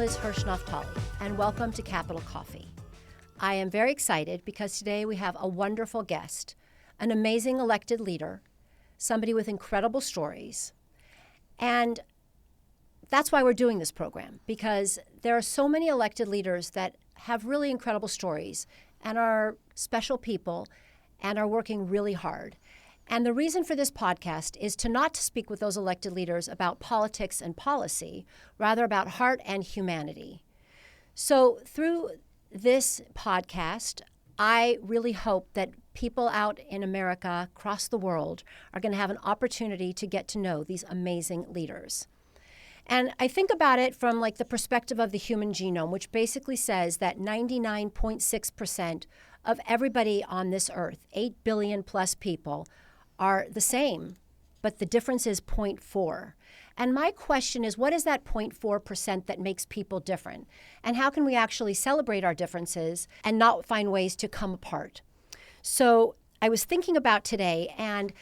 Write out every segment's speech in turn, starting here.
Liz Hirsh Naftali, and welcome to Capital Coffee. I am very excited because today we have a wonderful guest, an amazing elected leader, somebody with incredible stories. And that's why we're doing this program, because there are so many elected leaders that have really incredible stories and are special people and are working really hard. And the reason for this podcast is not to speak with those elected leaders about politics and policy, rather about heart and humanity. So through this podcast, I really hope that people out in America, across the world, are going to have an opportunity to get to know these amazing leaders. And I think about it from like the perspective of the human genome, which basically says that 99.6% of everybody on this earth, 8 billion plus people, are the same, but the difference is 0.4. And my question is, what is that 0.4% that makes people different? And how can we actually celebrate our differences and not find ways to come apart? So I was thinking about today, and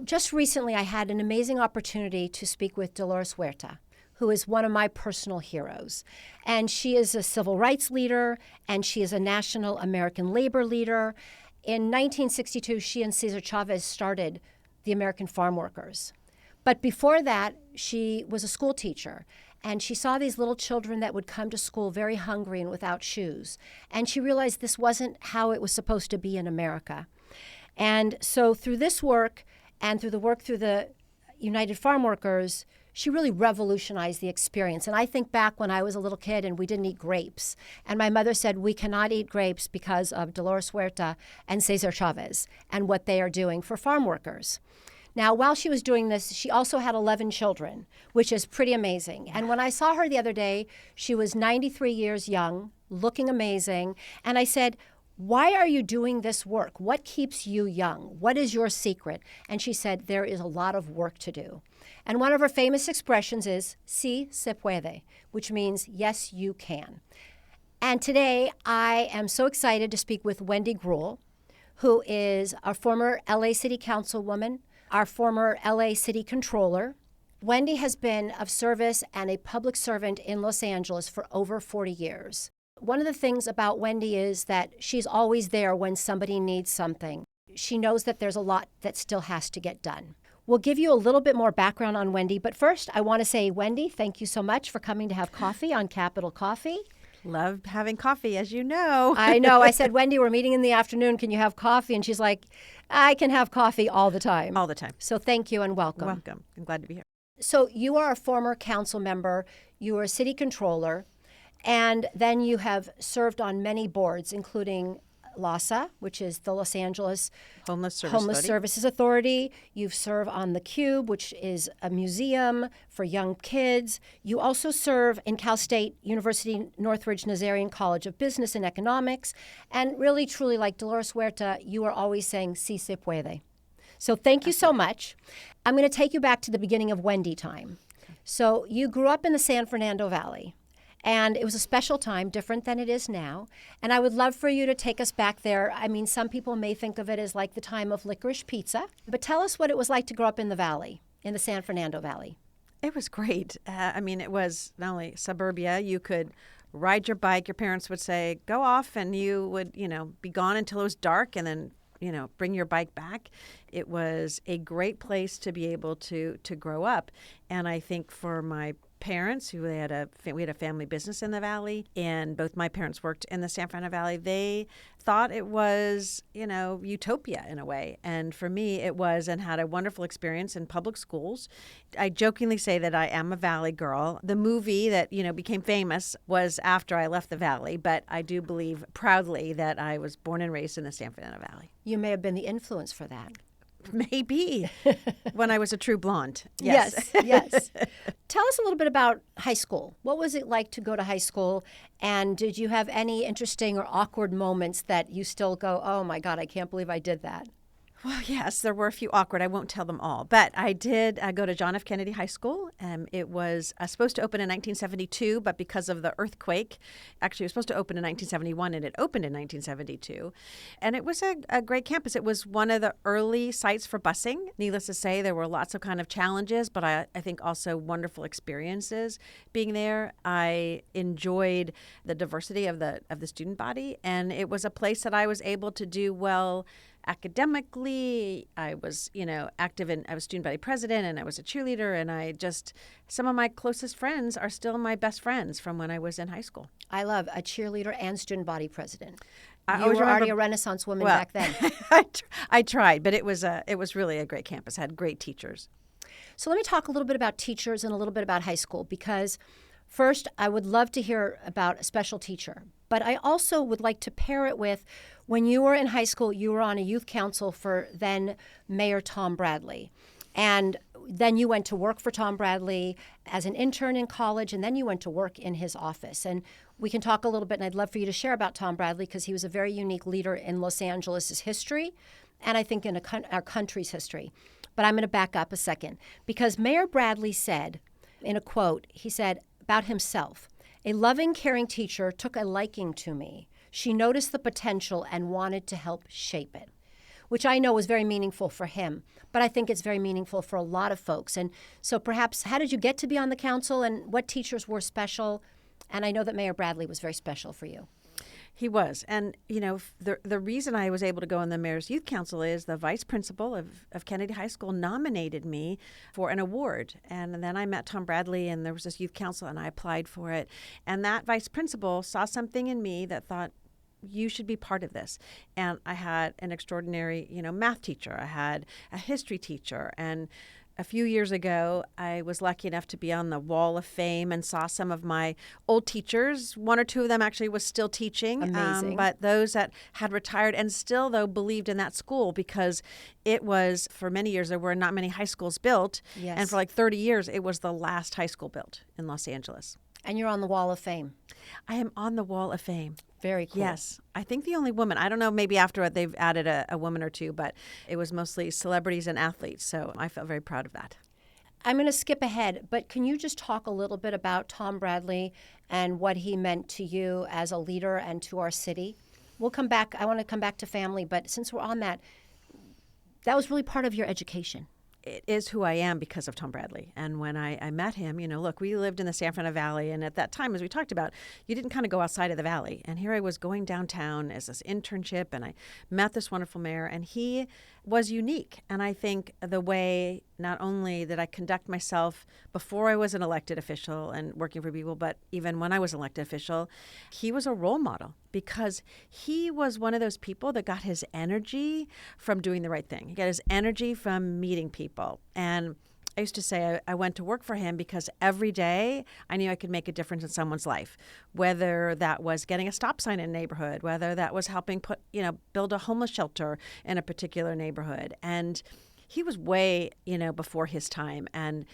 just recently I had an amazing opportunity to speak with Dolores Huerta, who is one of my personal heroes. And she is a civil rights leader, and she is a national American labor leader. In 1962, she and Cesar Chavez started the American Farm Workers. But before that, she was a school teacher, and she saw these little children that would come to school very hungry and without shoes. And she realized this wasn't how it was supposed to be in America. And so through this work and through the work through the United Farm Workers, she really revolutionized the experience. And I think back when I was a little kid and we didn't eat grapes. And my mother said, we cannot eat grapes because of Dolores Huerta and Cesar Chavez and what they are doing for farm workers. Now, while she was doing this, she also had 11 children, which is pretty amazing. And when I saw her the other day, she was 93 years young, looking amazing. And I said, why are you doing this work? What keeps you young? What is your secret? And she said, there is a lot of work to do. And one of her famous expressions is, sí se puede, which means, yes, you can. And today, I am so excited to speak with Wendy Greuel, who is a former LA City Councilwoman, our former LA City Controller. Wendy has been of service and a public servant in Los Angeles for over 40 years. One of the things about Wendy is that she's always there when somebody needs something. She knows that there's a lot that still has to get done. We'll give you a little bit more background on Wendy, but first I want to say, Wendy, thank you so much for coming to have coffee on Capital Coffee. Love having coffee, as you know. I know. I said, Wendy, we're meeting in the afternoon. Can you have coffee? And she's like, I can have coffee all the time. All the time. So thank you and welcome. Welcome. I'm glad to be here. So you are a former council member. You were a city controller. And then you have served on many boards, including LASA, which is the Los Angeles Homeless Services Authority. You've served on the Cube, which is a museum for young kids. You also serve in Cal State University Northridge Nazarian College of Business and Economics. And really, truly, like Dolores Huerta, you are always saying, sí se puede. So thank you so much. I'm going to take you back to the beginning of Wendy time. So you grew up in the San Fernando Valley. And it was a special time, different than it is now. And I would love for you to take us back there. I mean, some people may think of it as like the time of licorice pizza. But tell us what it was like to grow up in the valley, in the San Fernando Valley. It was great. It was not only suburbia. You could ride your bike. Your parents would say, go off, and you would, be gone until it was dark, and then, bring your bike back. It was a great place to be able to grow up. And I think for my parents, we had a family business in the valley, and both my parents worked in the San Fernando Valley. They thought it was, utopia in a way. And for me, it was, and had a wonderful experience in public schools. I jokingly say that I am a Valley girl. The movie that, became famous was after I left the Valley, but I do believe proudly that I was born and raised in the San Fernando Valley. You may have been the influence for that. Maybe. When I was a true blonde. Yes. Tell us a little bit about high school. What was it like to go to high school? And did you have any interesting or awkward moments that you still go, oh my God, I can't believe I did that? Well, yes, there were a few awkward. I won't tell them all. But I did go to John F. Kennedy High School. It was supposed to open in 1972, but because of the earthquake, actually it was supposed to open in 1971, and it opened in 1972. And it was a great campus. It was one of the early sites for busing. Needless to say, there were lots of kind of challenges, but I think also wonderful experiences being there. I enjoyed the diversity of the student body, and it was a place that I was able to do well academically. I was, active I was student body president, and I was a cheerleader, and some of my closest friends are still my best friends from when I was in high school. I love a cheerleader and student body president. I You were already a Renaissance woman back then. I tried, but it was really a great campus. It had great teachers. So let me talk a little bit about teachers and a little bit about high school, because first, I would love to hear about a special teacher, but I also would like to pair it with when you were in high school, you were on a youth council for then Mayor Tom Bradley. And then you went to work for Tom Bradley as an intern in college, and then you went to work in his office. And we can talk a little bit, and I'd love for you to share about Tom Bradley, because he was a very unique leader in Los Angeles' history, and I think in our country's history. But I'm going to back up a second, because Mayor Bradley said, in a quote, he said about himself, "A loving, caring teacher took a liking to me. She noticed the potential and wanted to help shape it," which I know was very meaningful for him, but I think it's very meaningful for a lot of folks. And so perhaps, how did you get to be on the council, and what teachers were special? And I know that Mayor Bradley was very special for you. He was. And, the reason I was able to go on the Mayor's Youth Council is the vice principal of Kennedy High School nominated me for an award. And then I met Tom Bradley, and there was this youth council, and I applied for it. And that vice principal saw something in me that thought, you should be part of this. And I had an extraordinary, math teacher. I had a history teacher. And a few years ago, I was lucky enough to be on the Wall of Fame and saw some of my old teachers. One or two of them actually was still teaching. Amazing. But those that had retired and still, though, believed in that school, because it was, for many years, there were not many high schools built. Yes. And for like 30 years, it was the last high school built in Los Angeles. And you're on the Wall of Fame. I am on the Wall of Fame. Very cool. Yes. I think the only woman. I don't know, maybe after it they've added a woman or two, but it was mostly celebrities and athletes. So I felt very proud of that. I'm going to skip ahead, but can you just talk a little bit about Tom Bradley and what he meant to you as a leader and to our city? We'll come back. I want to come back to family, but since we're on that was really part of your education. It is who I am because of Tom Bradley. And when I met him, look, we lived in the San Fernando Valley. And at that time, as we talked about, you didn't kind of go outside of the valley. And here I was going downtown as this internship, and I met this wonderful mayor, and he was unique. And I think the way not only did I conduct myself before I was an elected official and working for people, but even when I was an elected official, he was a role model, because he was one of those people that got his energy from doing the right thing. He got his energy from meeting people. And I used to say I went to work for him because every day I knew I could make a difference in someone's life, whether that was getting a stop sign in a neighborhood, whether that was helping build a homeless shelter in a particular neighborhood. And he was way, before his time. And,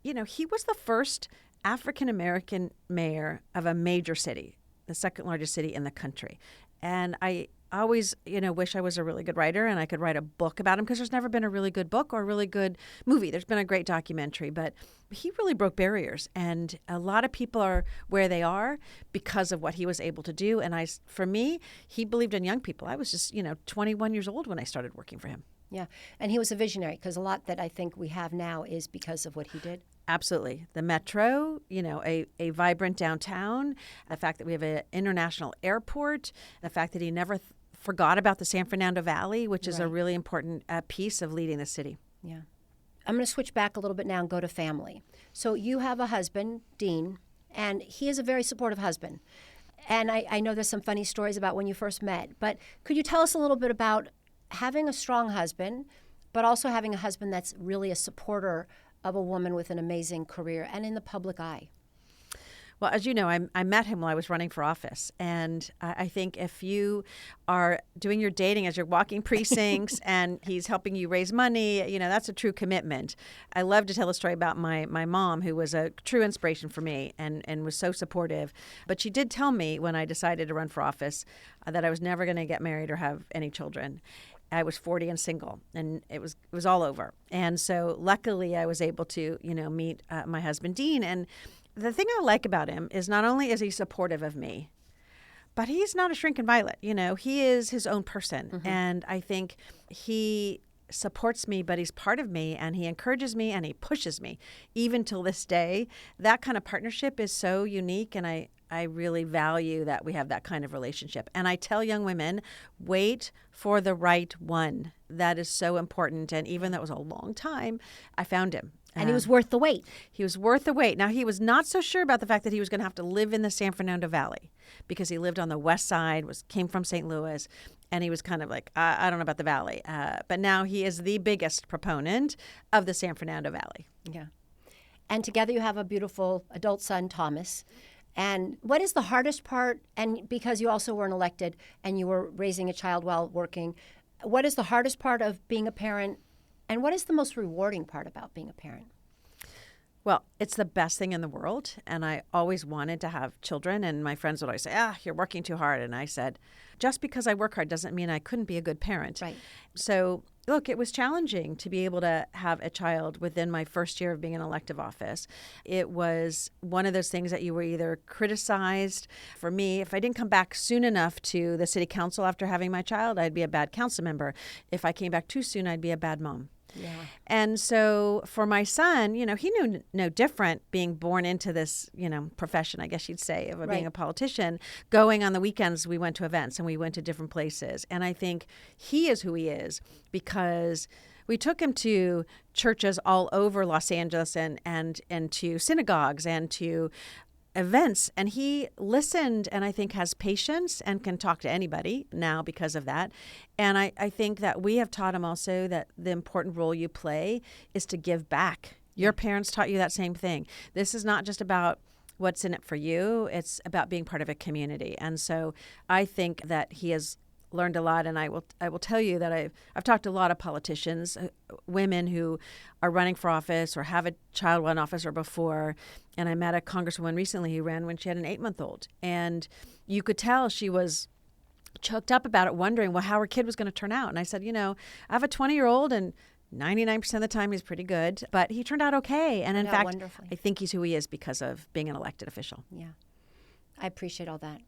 he was the first African-American mayor of a major city, the second largest city in the country. And I always, wish I was a really good writer and I could write a book about him, because there's never been a really good book or a really good movie. There's been a great documentary, but he really broke barriers. And a lot of people are where they are because of what he was able to do. And for me, he believed in young people. I was just, 21 years old when I started working for him. Yeah. And he was a visionary, because a lot that I think we have now is because of what he did. Absolutely. The metro, a vibrant downtown, the fact that we have an international airport, the fact that he never forgot about the San Fernando Valley, which is a really important piece of leading the city. Yeah. I'm going to switch back a little bit now and go to family. So you have a husband, Dean, and he is a very supportive husband. And I know there's some funny stories about when you first met, but could you tell us a little bit about having a strong husband, but also having a husband that's really a supporter of a woman with an amazing career and in the public eye? Well, as you know, I met him while I was running for office. And I think if you are doing your dating as you're walking precincts and he's helping you raise money, that's a true commitment. I love to tell a story about my mom, who was a true inspiration for me and was so supportive. But she did tell me when I decided to run for office that I was never going to get married or have any children. I was 40 and single, and it was all over. And so luckily I was able to, meet my husband, Dean. And the thing I like about him is not only is he supportive of me, but he's not a shrinking violet. He is his own person. Mm-hmm. And I think he supports me, but he's part of me, and he encourages me and he pushes me. Even till this day, that kind of partnership is so unique, and I really value that we have that kind of relationship. And I tell young women, wait for the right one. That is so important. And even though it was a long time, I found him. And he was worth the wait. He was worth the wait. Now, he was not so sure about the fact that he was going to have to live in the San Fernando Valley, because he lived on the west side, came from St. Louis, and he was kind of like, I don't know about the Valley. But now he is the biggest proponent of the San Fernando Valley. Yeah. And together you have a beautiful adult son, Thomas. And what is the hardest part? And because you also weren't elected and you were raising a child while working, what is the hardest part of being a parent? And what is the most rewarding part about being a parent? Well, it's the best thing in the world. And I always wanted to have children. And my friends would always say, you're working too hard. And I said, just because I work hard doesn't mean I couldn't be a good parent. Right. So, look, it was challenging to be able to have a child within my first year of being in elective office. It was one of those things that you were either criticized. For me, if I didn't come back soon enough to the city council after having my child, I'd be a bad council member. If I came back too soon, I'd be a bad mom. Yeah. And so for my son, he knew no different being born into this, profession, I guess you'd say, of being a politician. Going on the weekends, we went to events and we went to different places. And I think he is who he is because we took him to churches all over Los Angeles and to synagogues and to events, and he listened and I think has patience and can talk to anybody now because of that. And I think that we have taught him also that the important role you play is to give back. Your parents taught you that same thing. This is not just about what's in it for you. It's about being part of a community. And so I think that he has learned a lot, and I will tell you that I've talked to a lot of politicians, women who are running for office or have a child run office or before. And I met a congresswoman recently who ran when she had an 8-month-old, and you could tell she was choked up about it, wondering, how her kid was going to turn out. And I said, I have a 20-year-old, and 99% of the time he's pretty good, but he turned out okay. And in fact, wonderfully. I think he's who he is because of being an elected official. Yeah, I appreciate all that.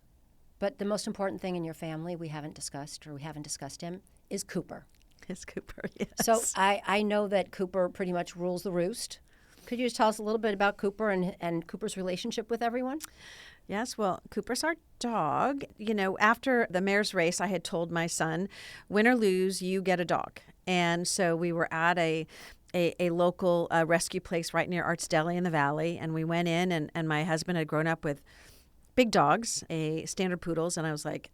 But the most important thing in your family we haven't discussed him, is Cooper. Is Cooper, yes. So I know that Cooper pretty much rules the roost. Could you just tell us a little bit about Cooper and Cooper's relationship with everyone? Yes, well, Cooper's our dog. After the mayor's race, I had told my son, win or lose, you get a dog. And so we were at a local rescue place right near Arts Deli in the Valley, and we went in, and my husband had grown up with big dogs, standard poodles, and I was like,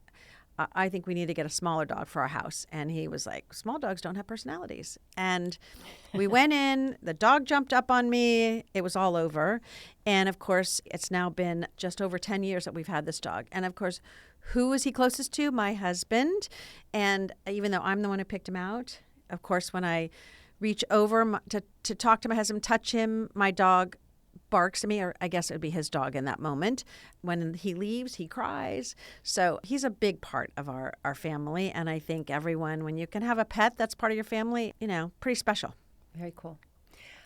I think we need to get a smaller dog for our house. And he was like, small dogs don't have personalities. And we went in, the dog jumped up on me, it was all over. And of course, it's now been just over 10 years that we've had this dog. And of course, who is he closest to? My husband. And even though I'm the one who picked him out, of course, when I reach over to talk to my husband, touch him, my dog barks at me, or I guess it would be his dog in that moment. When he leaves, he cries. So he's a big part of our family. And I think everyone, when you can have a pet that's part of your family, pretty special. Very cool.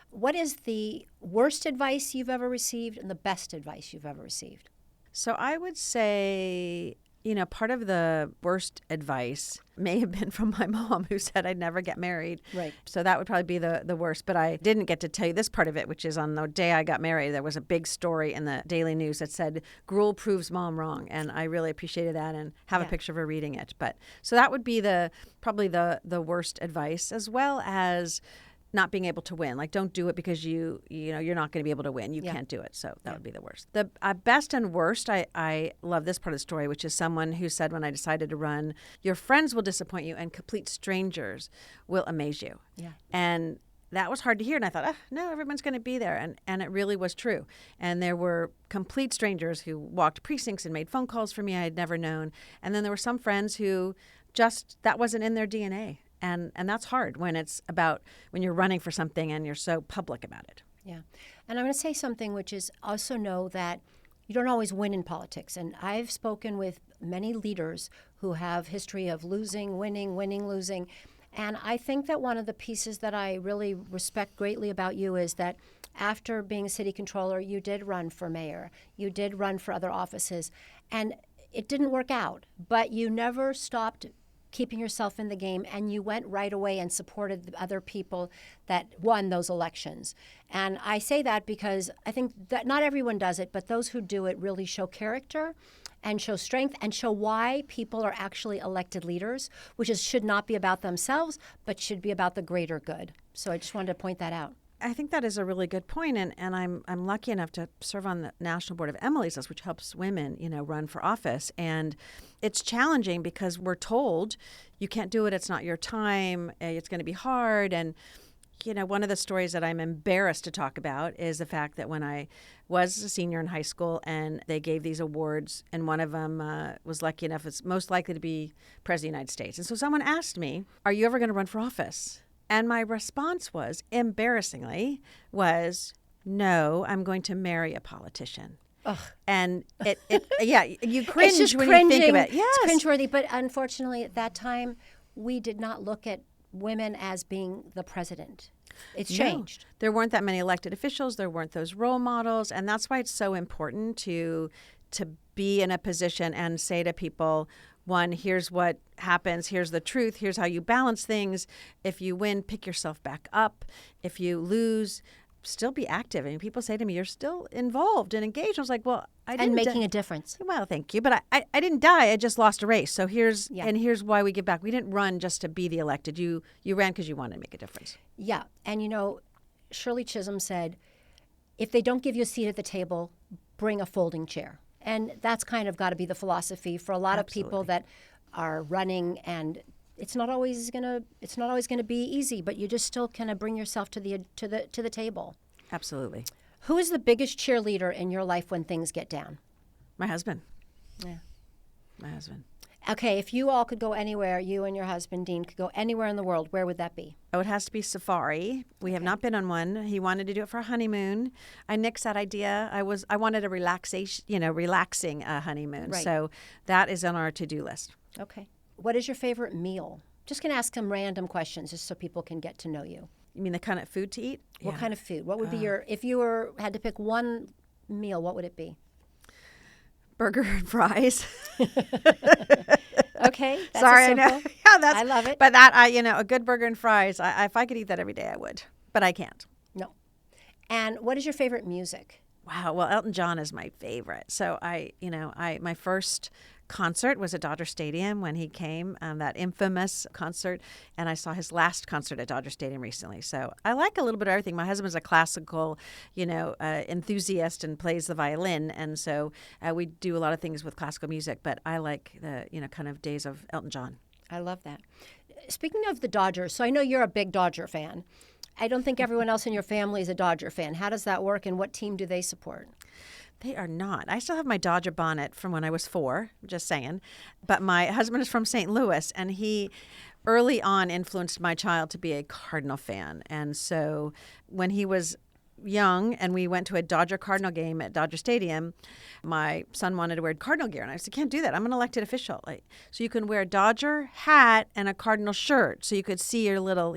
What is the worst advice you've ever received and the best advice you've ever received? So I would say, part of the worst advice may have been from my mom, who said I'd never get married. Right. So that would probably be the worst. But I didn't get to tell you this part of it, which is on the day I got married, there was a big story in the Daily News that said, Greuel proves mom wrong. And I really appreciated that and have a picture of her reading it. But so that would be probably the worst advice, as well as not being able to win. Like, don't do it because you're not going to be able to win. You can't do it. So that would be the worst. The best and worst, I love this part of the story, which is someone who said when I decided to run, your friends will disappoint you and complete strangers will amaze you. Yeah. And that was hard to hear. And I thought, no, everyone's going to be there. And it really was true. And there were complete strangers who walked precincts and made phone calls for me I had never known. And then there were some friends who just, that wasn't in their DNA. And that's hard when you're running for something and you're so public about it. Yeah. And I'm going to say something, which is also know that you don't always win in politics. And I've spoken with many leaders who have history of losing, winning, losing. And I think that one of the pieces that I really respect greatly about you is that after being a city controller, you did run for mayor. You did run for other offices. And it didn't work out, but you never stopped keeping yourself in the game, and you went right away and supported the other people that won those elections. And I say that because I think that not everyone does it, but those who do it really show character and show strength and show why people are actually elected leaders, which should not be about themselves, but should be about the greater good. So I just wanted to point that out. I think that is a really good point, and I'm lucky enough to serve on the National Board of Emily's List, which helps women, run for office. And it's challenging because we're told you can't do it, it's not your time, it's going to be hard. And one of the stories that I'm embarrassed to talk about is the fact that when I was a senior in high school and they gave these awards, and one of them was lucky enough, it's most likely to be President of the United States. And so someone asked me, "Are you ever going to run for office?" And my response was, embarrassingly, no, I'm going to marry a politician. Ugh. And you cringe it's just when cringing. You think of it. Yes. It's cringeworthy. But unfortunately, at that time, we did not look at women as being the president. It's changed. No, there weren't that many elected officials. There weren't those role models. And that's why it's so important to be in a position and say to people, one, here's what happens. Here's the truth. Here's how you balance things. If you win, pick yourself back up. If you lose, still be active. I mean, people say to me, "You're still involved and engaged." I was like, "Well, I didn't." And making a difference. Well, thank you. But I didn't die. I just lost a race. So here's why we give back. We didn't run just to be the elected. You ran because you wanted to make a difference. Yeah. And, Shirley Chisholm said, if they don't give you a seat at the table, bring a folding chair. And that's kind of got to be the philosophy for a lot of people that are running, and it's not always gonna be easy, but you just still kind of bring yourself to the table. Absolutely. Who is the biggest cheerleader in your life when things get down? My husband. Yeah. My husband. Okay, if you all could go anywhere, you and your husband, Dean, could go anywhere in the world, where would that be? Oh, it has to be safari. We have not been on one. He wanted to do it for a honeymoon. I nixed that idea. I wanted a relaxing honeymoon. Right. So that is on our to-do list. Okay. What is your favorite meal? Just going to ask some random questions just so people can get to know you. You mean the kind of food to eat? What kind of food? What would be if you had to pick one meal, what would it be? Burger and fries. Okay, that's sorry, simple. I know. Yeah, I love it. But that, a good burger and fries. If I could eat that every day, I would. But I can't. No. And what is your favorite music? Wow. Well, Elton John is my favorite. So my first concert was at Dodger Stadium when he came, that infamous concert, and I saw his last concert at Dodger Stadium recently. So I like a little bit of everything. My husband's a classical, enthusiast and plays the violin, and so we do a lot of things with classical music. But I like the kind of days of Elton John. I love that. Speaking of the Dodgers, so I know you're a big Dodger fan. I don't think everyone else in your family is a Dodger fan. How does that work, and what team do they support? They are not. I still have my Dodger bonnet from when I was 4, just saying. But my husband is from St. Louis, and he early on influenced my child to be a Cardinal fan. And so when he was young and we went to a Dodger Cardinal game at Dodger Stadium, my son wanted to wear Cardinal gear. And I said, can't do that. I'm an elected official. So you can wear a Dodger hat and a Cardinal shirt so you could see your little,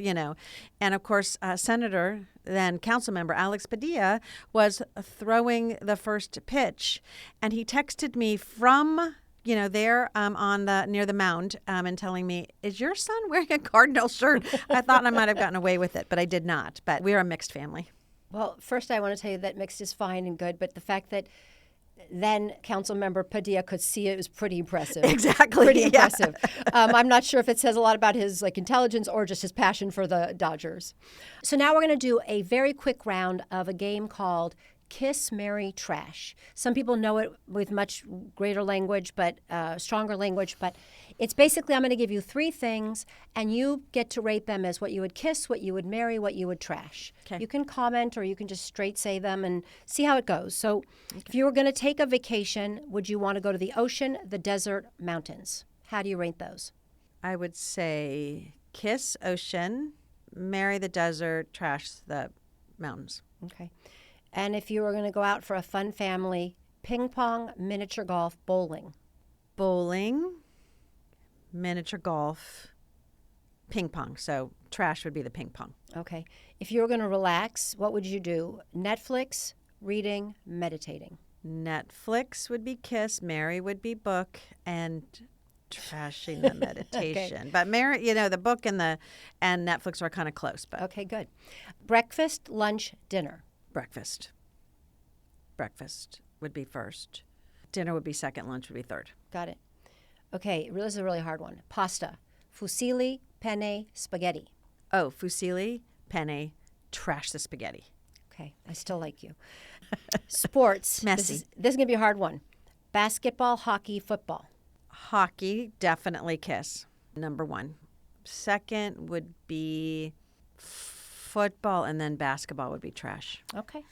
And, of course, Senator, then council member Alex Padilla, was throwing the first pitch. And he texted me from there near the mound and telling me, is your son wearing a Cardinal shirt? I thought I might have gotten away with it, but I did not. But we're a mixed family. Well, first I want to tell you that mixed is fine and good, but the fact that then Councilmember Padilla could see it was pretty impressive. Exactly. Pretty impressive. I'm not sure if it says a lot about his intelligence or just his passion for the Dodgers. So now we're going to do a very quick round of a game called Kiss, Marry, Trash. Some people know it with much greater language, but stronger language. But it's basically, I'm going to give you 3 things, and you get to rate them as what you would kiss, what you would marry, what you would trash. Okay. You can comment, or you can just straight say them and see how it goes. So if you were going to take a vacation, would you want to go to the ocean, the desert, mountains? How do you rate those? I would say kiss ocean, marry the desert, trash the mountains. Okay. And if you were going to go out for a fun family, ping pong, miniature golf, bowling. Bowling, miniature golf, ping pong. So trash would be the ping pong. Okay. If you were going to relax, what would you do? Netflix, reading, meditating? Netflix would be kiss, Mary would be book, and trashing the meditation. Okay. But Mary, the book and Netflix are kind of close. But okay, good. Breakfast, lunch, dinner? Breakfast. Breakfast would be first. Dinner would be second. Lunch would be third. Got it. Okay, this is a really hard one. Pasta, fusilli, penne, spaghetti. Oh, fusilli, penne, trash the spaghetti. Okay, I still like you. Sports. Messy. This is going to be a hard one. Basketball, hockey, football. Hockey, definitely kiss. Number one. Second would be football, and then basketball would be trash. Okay.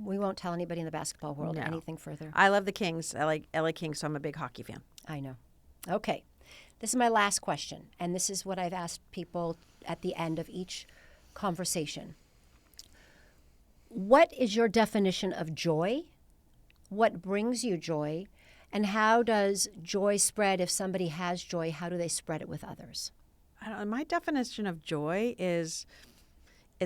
We won't tell anybody in the basketball world anything further. I love the Kings. I like LA Kings, so I'm a big hockey fan. I know. Okay. This is my last question, and this is what I've asked people at the end of each conversation. What is your definition of joy? What brings you joy? And how does joy spread? If somebody has joy, how do they spread it with others? My definition of joy is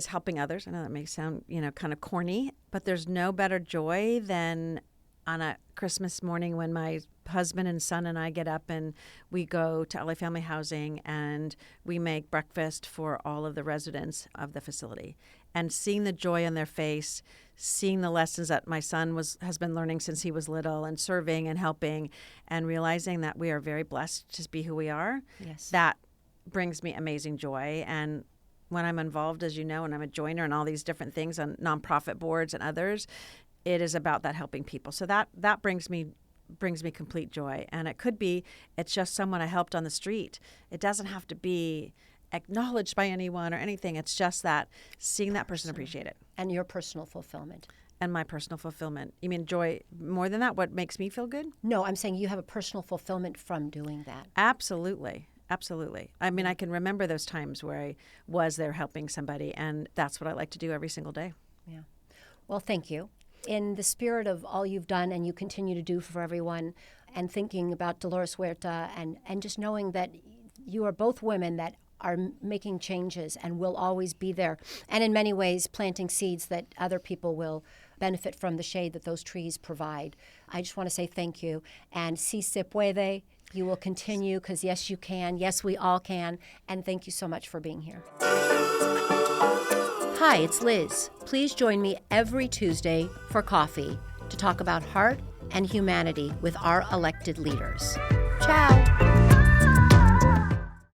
helping others. I know that may sound, kind of corny, but there's no better joy than on a Christmas morning when my husband and son and I get up and we go to LA Family Housing and we make breakfast for all of the residents of the facility. And seeing the joy on their face, seeing the lessons that my son has been learning since he was little, and serving and helping, and realizing that we are very blessed to be who we are. Yes. That brings me amazing joy. And when I'm involved, as you know, and I'm a joiner and all these different things on nonprofit boards and others, it is about that helping people. So that brings me complete joy. And it could be it's just someone I helped on the street. It doesn't have to be acknowledged by anyone or anything. It's just that seeing that person appreciate it. And your personal fulfillment. And my personal fulfillment. You mean joy more than that? What makes me feel good? No, I'm saying you have a personal fulfillment from doing that. Absolutely. Absolutely. I mean, I can remember those times where I was there helping somebody, and that's what I like to do every single day. Yeah. Well, thank you. In the spirit of all you've done and you continue to do for everyone, and thinking about Dolores Huerta, and just knowing that you are both women that are making changes and will always be there, and in many ways planting seeds that other people will benefit from the shade that those trees provide. I just want to say thank you. And si se puede, you will continue, because yes, you can. Yes, we all can. And thank you so much for being here. Hi, it's Liz. Please join me every Tuesday for coffee to talk about heart and humanity with our elected leaders. Ciao.